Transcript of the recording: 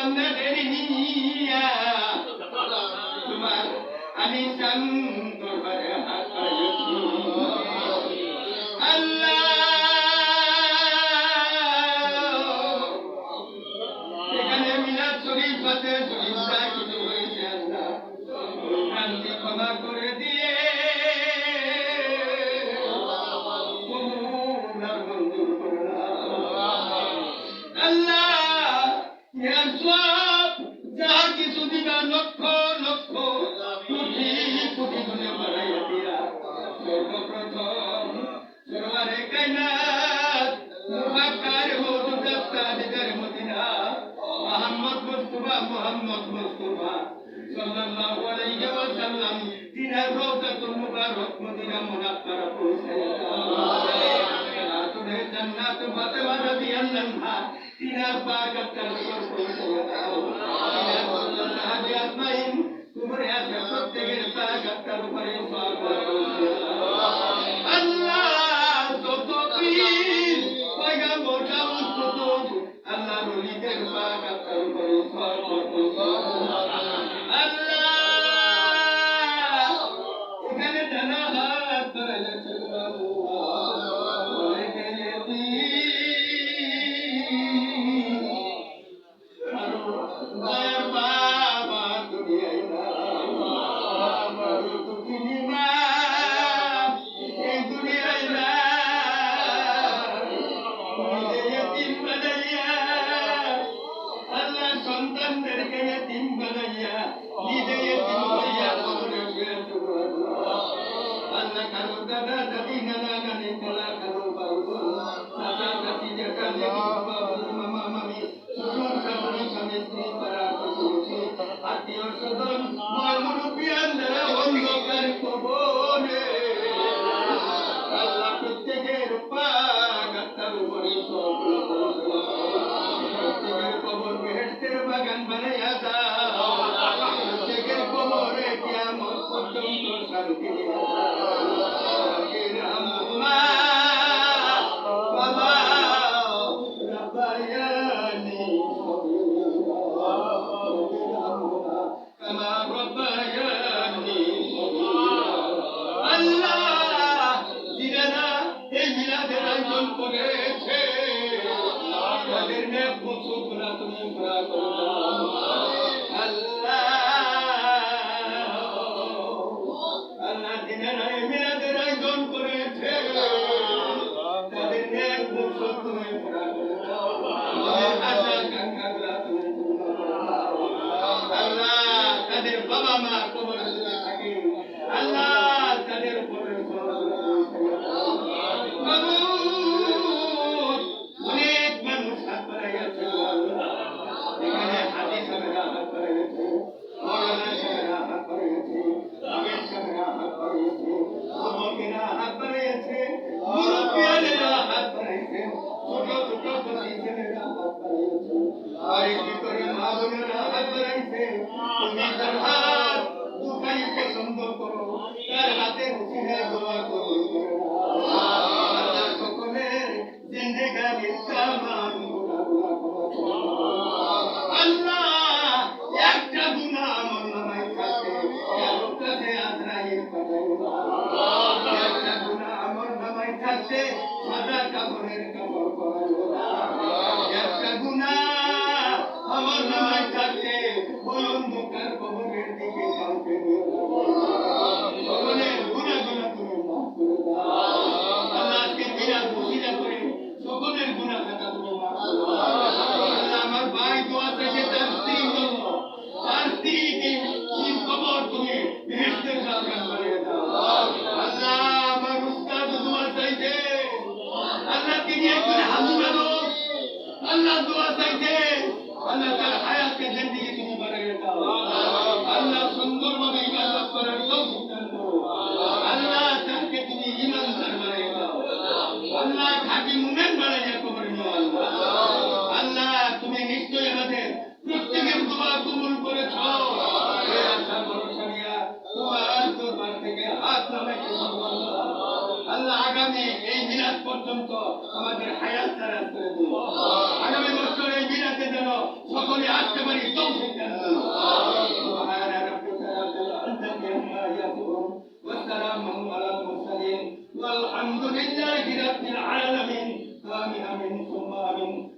বান্দাদের নিয়া তোমার আমি শান্ত করে হাত পাইছি আল্লাহ এখানে মিলাদ শরীফ আছে শরীফটা কিছু হয়েছে আল্লাহ ভ্রান্তি ক্ষমা করে দিয়ে মঞ্জুর করে আল্লাহ সব যা কিছু দিবা লক্ষ লক্ষ কোটি কোটি গুণে বাড়াইয়া দিয়া সর্বপ্রথম সরওয়ারে কায়নাত মুফাক্কার মওজুদাত তাজদার মদিনা মুহাম্মদ মুস্তাফা সাল্লাল্লাহু আলাইহি ওয়াসাল্লাম তিনার রওজাতুল মুবারক মদিনা মুনাফফারা পৌঁছায়া দাও জান্নাত ফাতেমা রাদিয়াল্লাহু আনহা তিনার পাগাতার উপর পৌঁছায়া দাও তিনার সাহাবী আজমাইন তোমার আছে প্রত্যেকের পাগাতার উপরে আল্লাহ যত পীর পয়গম্বর দাউদ কত আল্লাহ ওলিদের পাগাতার উপরে আল্লাহ এখানে জানা হাত ধরেছে সকলে আসতে পারি والحمد لله رب العالمين آمين آمين ثم آمين